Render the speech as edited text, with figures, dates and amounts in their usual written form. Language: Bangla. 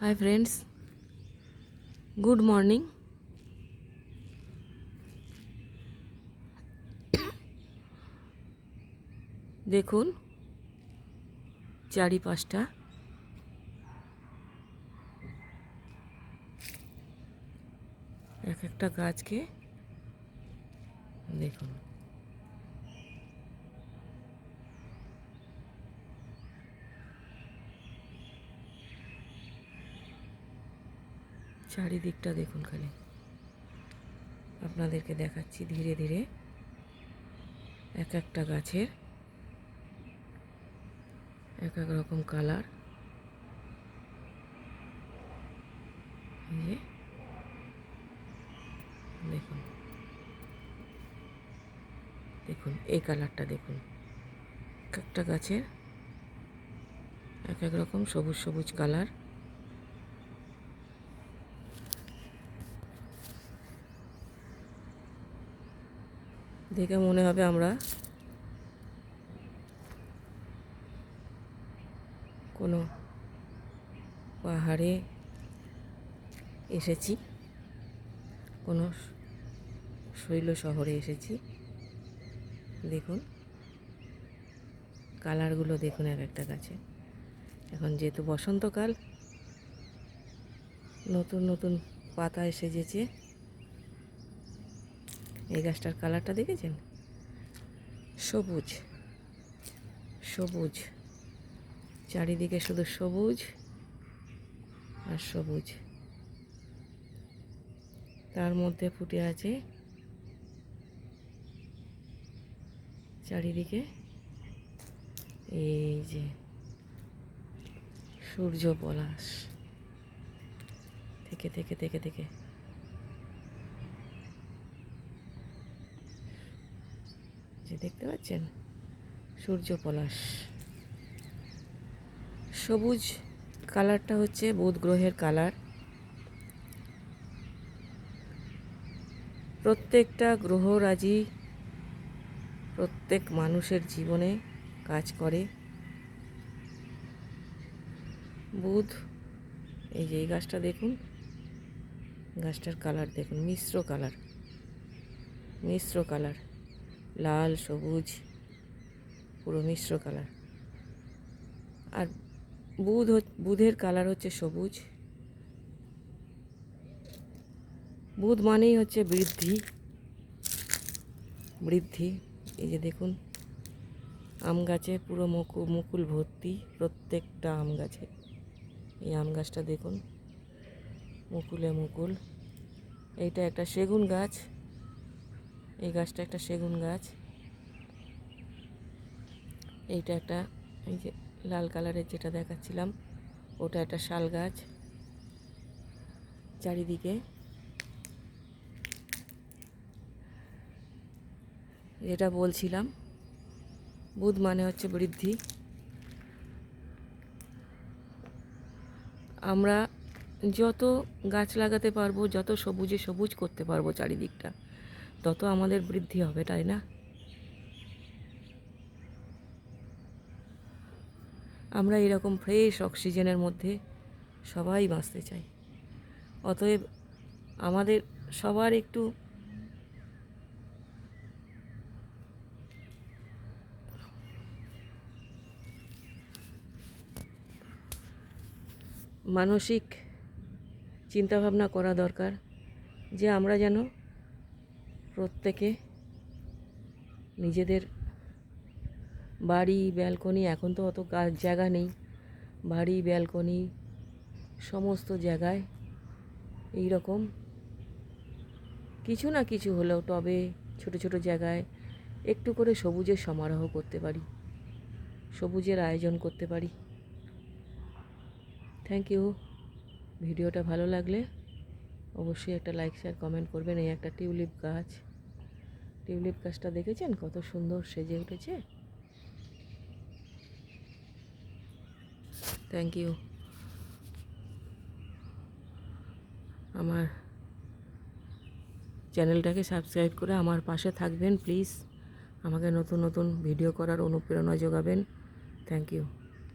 Hi friends, good morning. দেখুন চারিপাশটা এক একটা গাছকে দেখুন। চারিদিকটা দেখুন, খালি আপনাদেরকে দেখাচ্ছি ধীরে ধীরে এক একটা গাছের এক এক রকম কালার। দেখুন দেখুন এই কালারটা দেখুন, এক একটা গাছের এক এক রকম সবুজ সবুজ কালার। দেখে মনে হবে আমরা কোনো পাহাড়ে এসেছি, কোনো শৈল শহরে এসেছি। দেখুন কালারগুলো দেখুন এক একটা গাছে। এখন যেহেতু বসন্তকাল, নতুন নতুন পাতা এসেছে। এই গাছটার কালারটা দেখেছেন? সবুজ সবুজ, চারিদিকে শুধু সবুজ আর সবুজ। তার মধ্যে ফুটে আছে চারিদিকে এই যে সূর্য পলাশ থেকে থেকে থেকে থেকে যে দেখতে পাচ্ছেন সূর্য পলাশ। সবুজ কালারটা হচ্ছে বুধ গ্রহের কালার। প্রত্যেকটা গ্রহরাজি প্রত্যেক মানুষের জীবনে কাজ করে। বুধ, এই যে এই গাছটা দেখুন, গাছটার কালার দেখুন, মিশ্র কালার, লাল সবুজ পুরো মিশ্র কালার। আর বুধের কালার হচ্ছে সবুজ। বুধ মানেই হচ্ছে বৃদ্ধি। এই যে দেখুন আম গাছে পুরো মুকুল ভর্তি, প্রত্যেকটা আম গাছে। এই আম গাছটা দেখুন মুকুলে মুকুল। এইটা একটা সেগুন গাছ, এই গাছটা একটা সেগুন গাছ। এইটা একটা, এই যে লাল কালারের যেটা দেখাচ্ছিলাম ওটা একটা শাল গাছ। চারিদিকে যেটা বলছিলাম, বুধ মানে হচ্ছে বৃদ্ধি। আমরা যত গাছ লাগাতে পারবো, যত সবুজে সবুজ করতে পারবো চারিদিকটা, তত আমাদের বৃদ্ধি হবে, তাই না? আমরা এরকম ফ্রেশ অক্সিজেনের মধ্যে সবাই বাঁচতে চাই। অতএব আমাদের সবার একটু মানসিক চিন্তাভাবনা করা দরকার যে আমরা যেন প্রত্যেকে নিজেদের বাড়ি ব্যালকনি, এখন তো অত জায়গা নেই, বাড়ি ব্যালকনি সমস্ত জায়গায় এই রকম কিছু না কিছু হলেও টবে ছোট ছোট জায়গায় একটু করে সবুজের সমারোহ করতে পারি, সবুজের আয়োজন করতে পারি। Thank you. ভিডিওটা ভালো লাগলে অবশ্যই একটা লাইক শেয়ার কমেন্ট করবেন। এই একটা টিউলিপ গাছটা দেখেছেন কত সুন্দর সেজে উঠেছে? Thank you. আমার চ্যানেলটাকে সাবস্ক্রাইব করে আমার পাশে থাকবেন প্লিজ। আমাকে নতুন নতুন ভিডিও করার অনুপ্রেরণা যোগাবেন। Thank you.